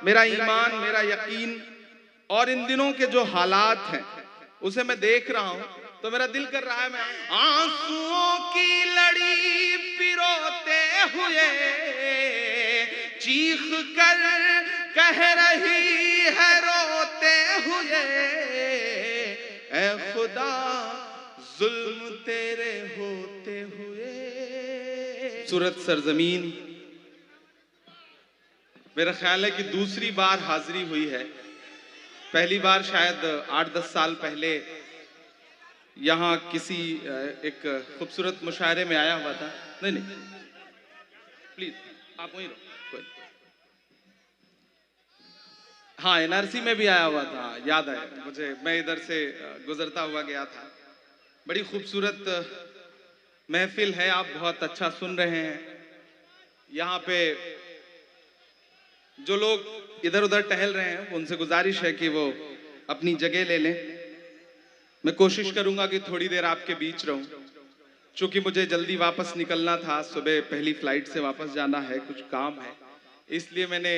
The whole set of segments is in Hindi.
मेरा ईमान, मेरा यकीन और इन दिनों के जो हालात हैं उसे मैं देख रहा हूं तो मेरा दिल कर रहा है मैं आंसुओं की लड़ी पिरोते हुए चीख कर कह रही है रोते हुए, ऐ खुदा जुल्म तेरे होते हुए। खूबसूरत सरजमीन मेरा ख्याल है कि दूसरी बार हाजिरी हुई है। पहली बार शायद 8-10 साल पहले यहाँ किसी एक खूबसूरत मुशायरे में आया हुआ था। नहीं प्लीज आप वहीं रहो। कोई हाँ, एनआरसी में भी आया हुआ था, याद आया मुझे। मैं इधर से गुजरता हुआ गया था। बड़ी खूबसूरत महफिल है, आप बहुत अच्छा सुन रहे हैं। यहाँ पे जो लोग इधर उधर टहल रहे हैं उनसे गुजारिश है कि वो अपनी जगह ले लें। मैं कोशिश करूंगा कि थोड़ी देर आपके बीच रहूं, चूंकि मुझे जल्दी वापस निकलना था। सुबह पहली फ्लाइट से वापस जाना है, कुछ काम है, इसलिए मैंने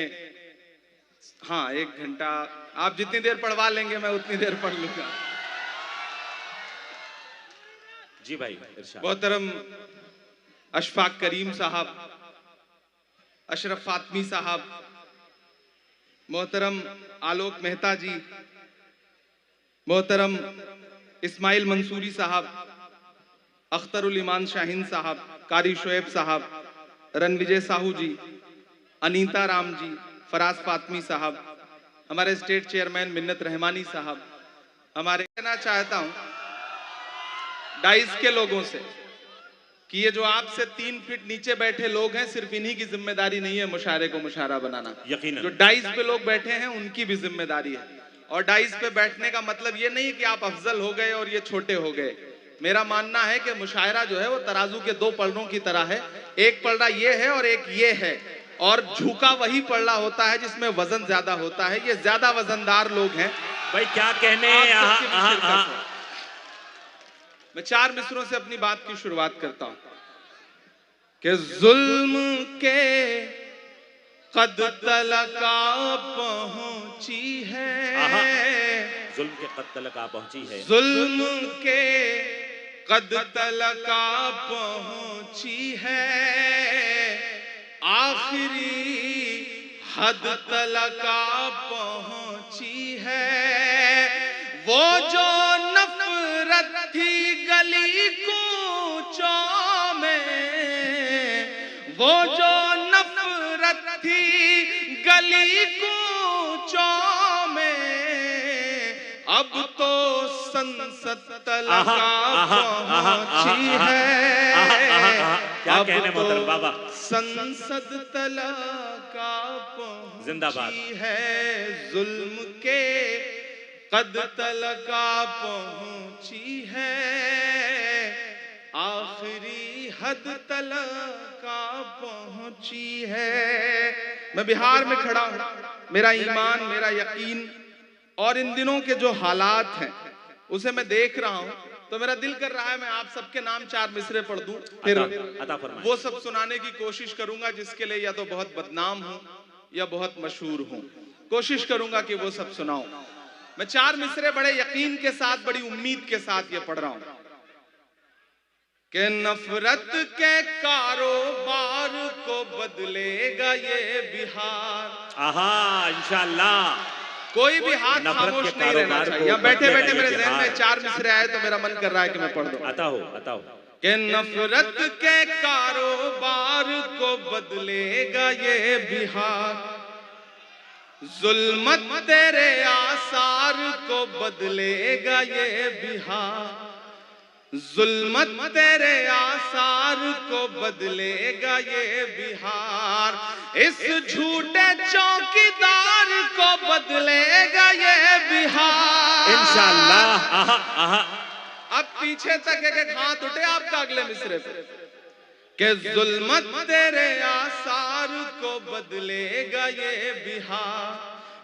हाँ 1 घंटा आप जितनी देर पढ़वा लेंगे मैं उतनी देर पढ़ लूंगा। जी भाई। मोहतरम अशफाक करीम साहब, अशरफ फातमी साहब, मोहतरम आलोक मेहता जी, मोहतरम इस्माइल मंसूरी साहब, अख्तरुल ईमान शाहीन साहब, कारी शोएब साहब, रणविजय साहू जी, अनीता राम जी, फराज फातमी साहब, हमारे स्टेट चेयरमैन मिन्नत रहमानी साहब, हमारे कहना चाहता हूं डाइस के लोगों से कि ये जो आपसे 3 फीट नीचे बैठे लोग हैं, सिर्फ इन्हीं की जिम्मेदारी नहीं है मुशायरे को मुशायरा बनाना। यकीनन जो डाइस पे लोग बैठे हैं उनकी भी जिम्मेदारी है। और डाइस पे बैठने का मतलब ये नहीं कि आप अफजल हो गए और ये छोटे हो गए। मेरा मानना है कि मुशायरा जो है वो तराजू के 2 पलड़ों की तरह है। एक पलड़ा ये है और एक ये है, और झुका वही पलड़ा होता है जिसमें वजन ज्यादा होता है। ये ज्यादा वजनदार लोग हैं। भाई क्या कहने। मैं 4 मिसरों से अपनी बात की शुरुआत करता हूं कि जुल्म के कद तलका पहुंची है, जुल्म के कद तलका पहुंची है, जुल्म के कद तलका पहुंची है, आखिरी हद तलका पहुंची है। वो जो नफरत थी गली कूचों में, वो जो नफरत थी गली कूचों में, अब तो संसद तलका पहुंची है। क्या कहने मोहतरम बाबा। संसद तलका जिंदाबाद पहुंची है, जुल्म के कद तलका पहुंची है, आखिरी हद तलका पहुंची है। मैं बिहार में खड़ा हूं, मेरा ईमान, मेरा यकीन और इन दिनों के जो हालात हैं उसे मैं देख रहा हूं तो मेरा दिल कर रहा है मैं आप सबके नाम 4 मिसरे पढ़ दूं, फिर वो सब सुनाने की कोशिश करूंगा जिसके लिए या तो बहुत बदनाम हूं या बहुत मशहूर हूं। कोशिश करूंगा कि वो सब सुनाऊं। मैं 4 मिसरे बड़े यकीन के साथ, बड़ी उम्मीद के साथ ये पढ़ रहा हूं कि नफरत के कारोबार को बदलेगा ये बिहार। आहा, इंशाअल्लाह। कोई भी हाथ खामोश नहीं रहना चाहिए। यहाँ बैठे बैठे मेरे ज़हन में 4 मिसरे आए तो मेरा मन कर रहा है कि मैं पढ़ दूं। आता हो कि नफरत के कारोबार को बदलेगा ये बिहार, जुल्मत तेरे आसार को बदलेगा ये बिहार, जुल्मत तेरे आसार को बदलेगा ये बिहार, इस झूठे चौकीदार को बदलेगा ये बिहार इंशाअल्लाह। अब पीछे तक एक हाथ उठे आपका अगले मिसरे पे कि जुल्मत तेरे आसार को बदलेगा ये बिहार,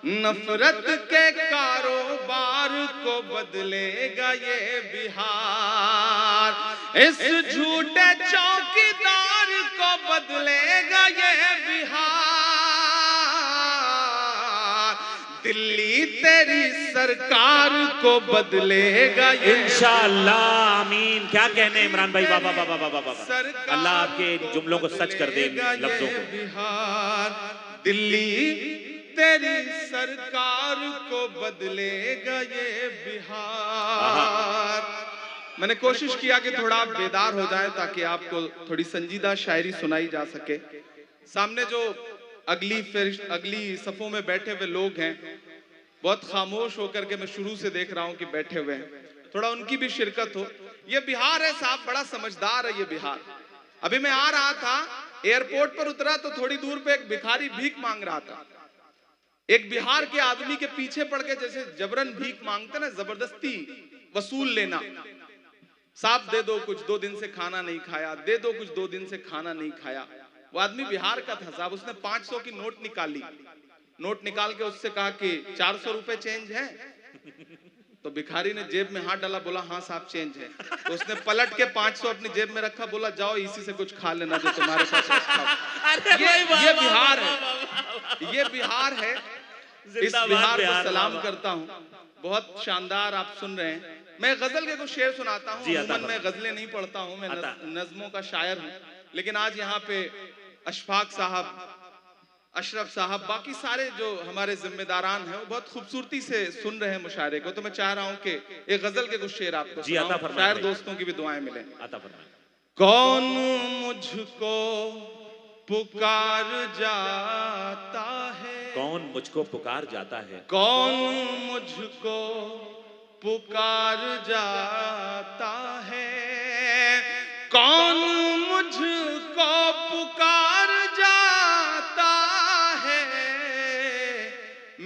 नफरत के कारोबार को बदलेगा ये बिहार, इस झूठे चौकीदार को बदलेगा ये बिहार, दिल्ली तेरी सरकार को बदलेगा ये इंशाअल्लाह आमीन। क्या कहने इमरान भाई, वाह वाह वाह वाह वाह वाह। सरकार अल्लाह आपके जुमलों को सच कर दे, इन लफ्जों को। बिहार दिल्ली तेरी सरकार को बदलेगा ये बिहार। मैंने कोशिश किया कि थोड़ा आप बेदार हो जाएं ताकि आपको थोड़ी संजीदा शायरी सुनाई जा सके। सामने जो अगली सफों में बैठे हुए लोग हैं, बहुत खामोश होकर के मैं शुरू से देख रहा हूं कि बैठे हुए हैं, थोड़ा उनकी भी शिरकत हो। ये बिहार है साहब, बड़ा समझदार है ये बिहार। अभी मैं आ रहा था, एयरपोर्ट पर उतरा तो थोड़ी दूर पे एक भिखारी भीख मांग रहा था। एक बिहार के आदमी के पीछे पड़ के जैसे जबरन भीख मांगते ना, जबरदस्ती वसूल लेना, साहब दे दो कुछ, 2 दिन से खाना नहीं खाया, दे दो कुछ, 2 दिन से खाना नहीं खाया। वो आदमी बिहार का था साहब, उसने 500 की नोट निकाली, नोट निकाल के उससे कहा कि 400 रुपए चेंज है। तो भिखारी ने जेब में हाथ डाला, बोला हाँ साहब चेंज है। तो उसने पलट के 500 अपनी जेब में रखा, बोला जाओ इसी से कुछ खा लेना जो तुम्हारे पास रखा। ये बिहार है, ये बिहार है। इस बिहार को सलाम करता हूँ, बहुत शानदार आप सुन रहे हैं। मैं गजल के कुछ शेर सुनाता हूँ। मैं गजलें नहीं पढ़ता हूँ, मैं नज्मों का शायर हूँ, लेकिन आज यहाँ पे अशफाक साहब, अशरफ साहब, बाकी सारे जो हमारे जिम्मेदारान हैं वो बहुत खूबसूरती से सुन रहे हैं मुशायरे को। तो मैं चाह रहा हूँ कि एक गजल के कुछ शेर आपको सुनाऊं, शायर दोस्तों की भी दुआएं मिलें। कौन मुझको पुकार जाता है, कौन मुझको पुकार जाता है, कौन मुझको पुकार जाता है, कौन मुझको पुकार जाता है,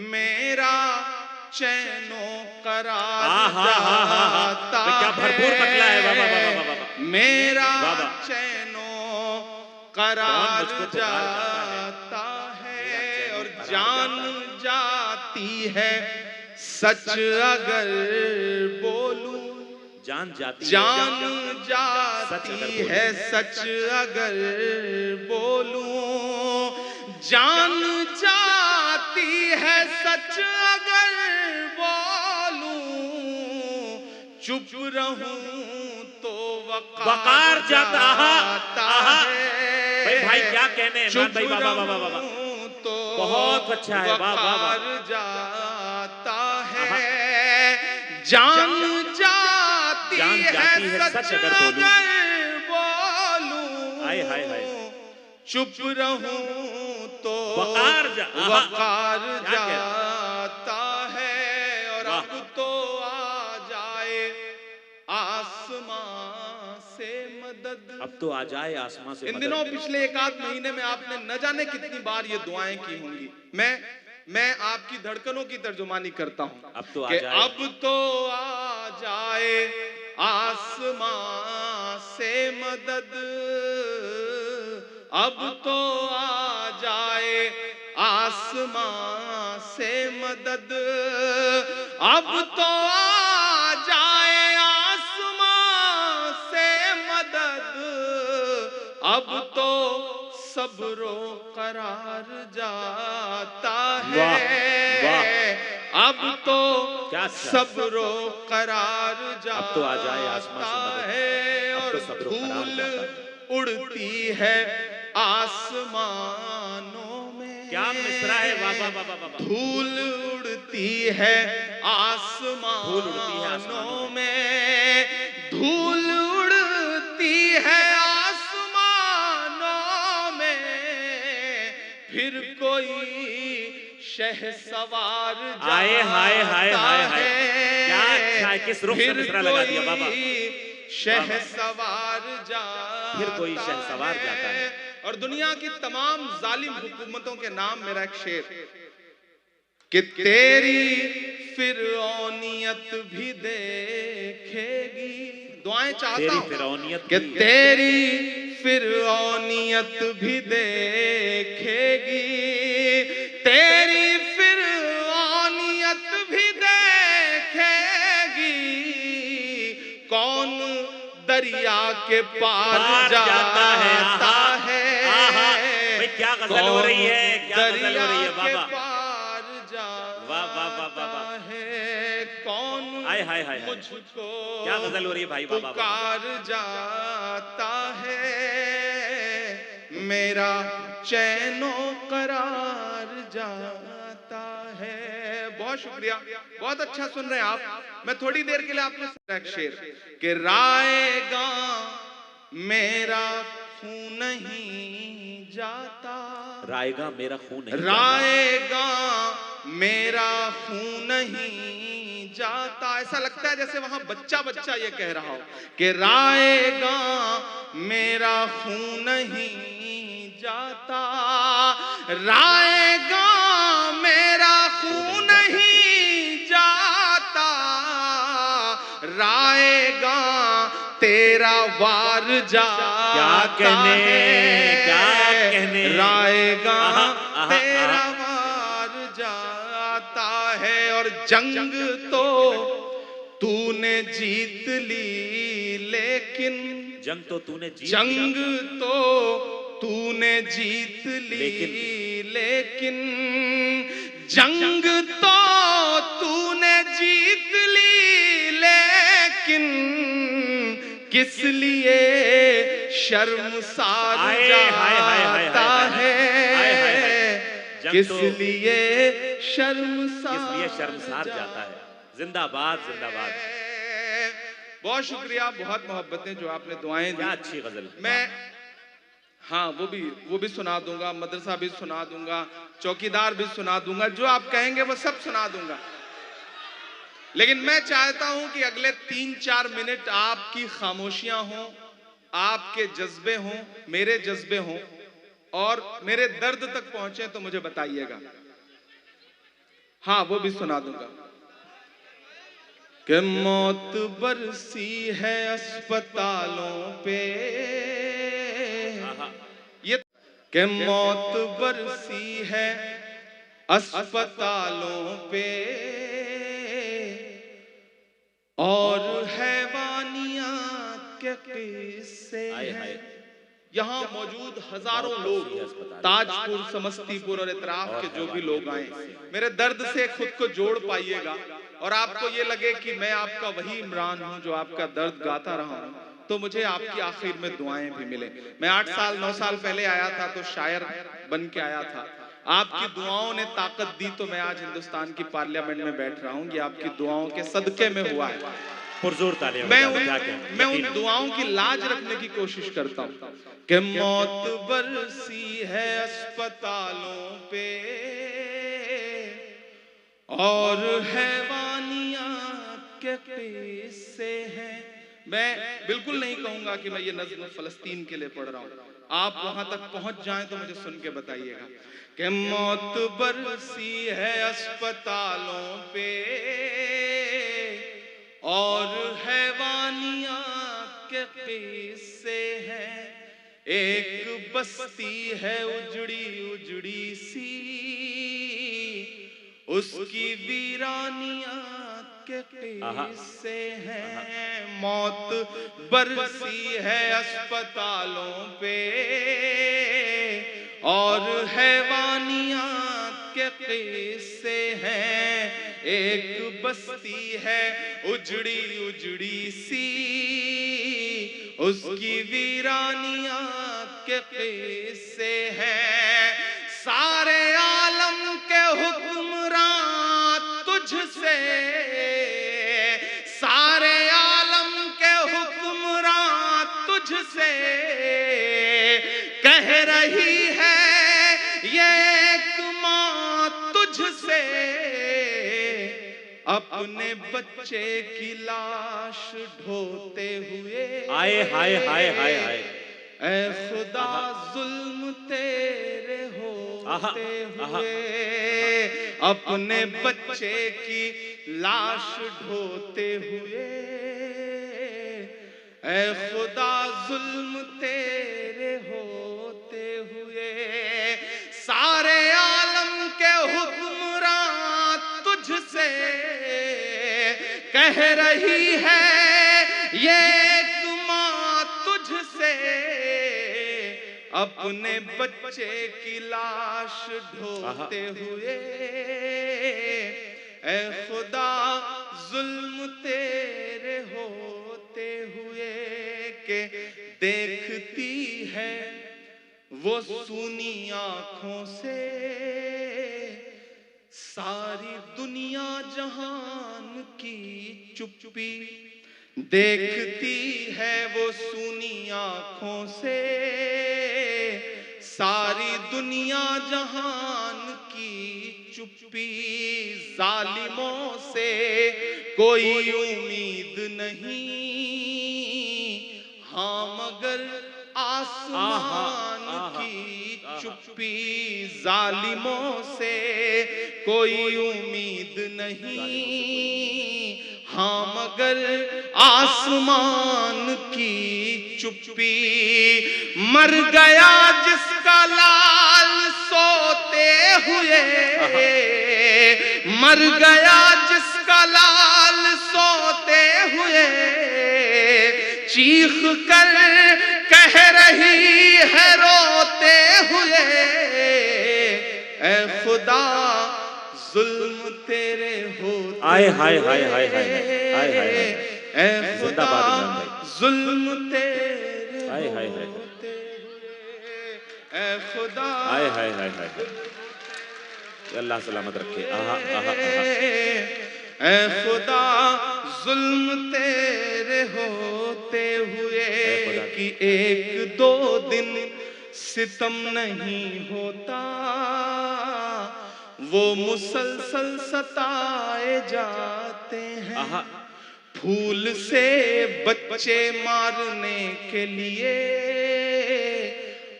मेरा चैनो करार जाता है। क्या भरपूर पतला है, वाह वाह वाह वाह। मेरा चैनो करार जाता है, और जान जाती है सच अगर बोलूं, जान जाती है सच अगर बोलूं, जान जाती है सच अगर बोलूं, चुप रहूं तो वकार जाता है। भाई क्या कहने इमरान भाई, वाह वाह वाह वाह, तो बहुत अच्छा है, वाह वाह वाह। जाता है, जान जाती है सच अगर बोलूं, हाय हाय हाय, चुप रहूं तो वकार जाता है। और अब तो आ जाए आसमां से मदद, अब तो आ जाए आसमां से इन दिनों पिछले 1-8 महीने में आपने न जाने कितनी बार ये दुआएं की होंगी। मैं आपकी धड़कनों की तर्जुमानी करता हूं। अब तो आ जाए, अब तो आ जाए आसमां से मदद, अब तो आ जाए आसमां से मदद, अब तो आ जाए आसमां से मदद, अब तो सब्रो करार जाता है, अब तो सब्रो करार जाता अब तो आ जाए आसमां से है। और धूल उड़ती है आसमानों में, क्या मिसरा है, वाह वाह वाह वाह। धूल उड़ती है आसमानों में, धूल उड़ती है फिर कोई शहसवार जाता आए हाय हाय हाय हाय, क्या अच्छा है, किस रुख से मिसरा लगा दिया बाबा। शहसवार जाता, फिर कोई शहसवार जाता है। और दुनिया की तमाम जालिम हुकूमतों के नाम मेरा एक शेर, कि तेरी फिरौनियत भी देखेगी, दुआएं चाहता हूं कि तेरी फिरौनियत भी देखेगी, तेरी फिरौनियत भी देखेगी, कौन दरिया के पार जाता है। भाई क्या गजल हो रही है, क्या गजल हो रही है, वाह वाह वाह वाह। हाय हाय हाय, मुझको क्या गजल हो रही है भाई, बाबा पुकार जाता है, मेरा चैनो करार जाता है। बहुत शुक्रिया, बहुत अच्छा सुन रहे हैं आप। मैं थोड़ी देर के लिए आपको एक शेर कि रायगा मेरा खून नहीं जाता, रायगा मेरा खून नहीं रायगा मेरा खून नहीं जाता। ऐसा लगता है जैसे वहां बच्चा बच्चा ये कह रहा हो कि रायगा मेरा खून नहीं जाता, रायगा मेरा खून नहीं जाता, रायगा तेरा वार जाता है, क्या कहने रायगा तेरा वार जाता है। और जंग तो तूने जीत ली, लेकिन जंग तो तूने जीत जंग तो तूने जीत ली, लेकिन जंग तो तूने जीत ली, लेकिन किस लिए शर्मसार जाता है, किस लिए शर्मसार जाता है। जिंदाबाद जिंदाबाद। बहुत शुक्रिया, बहुत मोहब्बतें जो आपने दुआएं दी। क्या अच्छी गजल। मैं हाँ वो भी सुना दूंगा, मदरसा भी सुना दूंगा, चौकीदार भी सुना दूंगा, जो आप कहेंगे वो सब सुना दूंगा। लेकिन मैं चाहता हूं कि अगले 3-4 मिनट आपकी खामोशियां हों, आपके जज्बे हों, मेरे जज्बे हों और मेरे दर्द तक पहुंचे तो मुझे बताइएगा। हाँ वो भी सुना दूंगा कि मौत बरसी है अस्पतालों पे, ये कि मौत बरसी है अस्पतालों पे, और हैवानियां के किस्से हैं। यहाँ मौजूद हजारों लोग, ताजपुर, समस्तीपुर और इतराफ के जो भी लोग आए, मेरे दर्द से खुद को जोड़ पाइएगा और आपको ये लगे कि मैं आपका वही इमरान हूं जो आपका दर्द गाता रहा हूं, तो मुझे आपकी आखिर में दुआएं भी मिले। मैं 8 साल 9 साल पहले आया था तो शायर बन के आया था, आपकी दुआओं ने ताकत दी तो मैं आज हिंदुस्तान की पार्लियामेंट में बैठ रहा हूं। ये आपकी दुआओं के सदके में हुआ है। पुरजोर तालियां। मैं उन दुआओं की लाज रखने की कोशिश करता हूं कि मौत बरसी है अस्पतालों पे और हैवानियां के किस्से हैं। मैं बिल्कुल नहीं कहूंगा कि मैं ये नज़्म फलस्तीन के लिए पढ़ रहा हूं, आप वहां तक पहुंच जाएं तो मुझे सुन के बताइएगा कि मौत बरसी है अस्पतालों पे और हैवानियां के किस्से हैं। एक बस्ती है उजड़ी उजड़ी सी, उसकी वीरानियां के किस्से हैं। मौत बरसी है अस्पतालों पे और हैवानियां के किस्से हैं। एक बस्ती है उजड़ी उजड़ी सी, उसकी वीरानियां के किस्से हैं। सारे आलम के हुक्मरान तुझसे, सारे आलम के हुक्मरान तुझसे कह रही है ये एक माँ तुझसे, अपने बच्चे की लाश ढोते हुए। हाय हाय हाय हाय हाय। ऐ खुदा जुल्म तेरे होते हुए, अपने बच्चे की लाश ढोते हुए। ऐ खुदा जुल्म तेरे होते हुए। सारे आलम के हुक्मरान तुझसे कह रही है ये एक माँ तुझसे, अपने बच्चे की लाश ढोते हुए। ऐ खुदा जुल्म देखती है वो सूनी आंखों से सारी दुनिया जहान की चुप्पी। देखती है वो सूनी आंखों से सारी दुनिया जहान की चुप्पी। जालिमों से कोई उम्मीद नहीं, हाँ मगर आसमान की चुप्पी। जालिमों से कोई उम्मीद नहीं, हाँ मगर आसमान की चुप्पी। मर गया जिसका लाल सोते हुए, मर गया जिसका लाल सोते हुए, चीख कर कह रही है रोते हुए, ऐ खुदा जुल्म तेरे होते। आए हाय हाय हाय हाय हाय हाय, ऐ खुदा जुल्म तेरे हाय हाय हाय, होते हुए, ऐ खुदा हाय हाय हाय हाय, अल्लाह सलामत रखे। आहा आहा आहा, ऐ खुदा जुल्म तेरे होते हुए कि एक दो दिन सितम नहीं होता, वो मुसलसल सताए जाते हैं। फूल से बच्चे मारने के लिए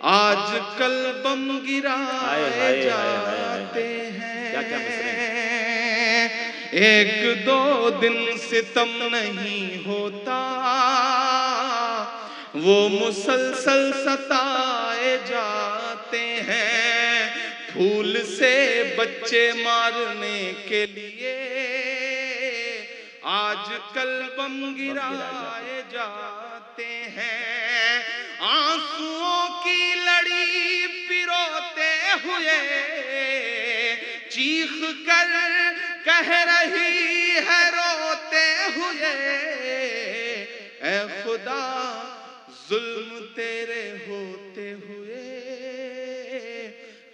आजकल बम गिराए जाते हैं। एक दो दिन सितम नहीं होता, वो मुसलसल सताए जाते हैं। फूल से बच्चे मारने के लिए आजकल बम गिराए जाते हैं। आंसुओं की लड़ी पिरोते हुए चीख कर कह रही है रोते हुए, ऐ खुदा जुल्म तेरे होते हुए,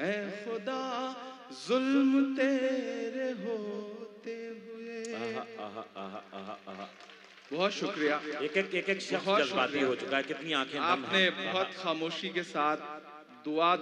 ऐ खुदा जुल्म तेरे होते हुए। बहुत शुक्रिया। एक शख्स जज्बाती हो चुका है, कितनी आंखें नम हैं। आपने बहुत खामोशी के साथ दुआ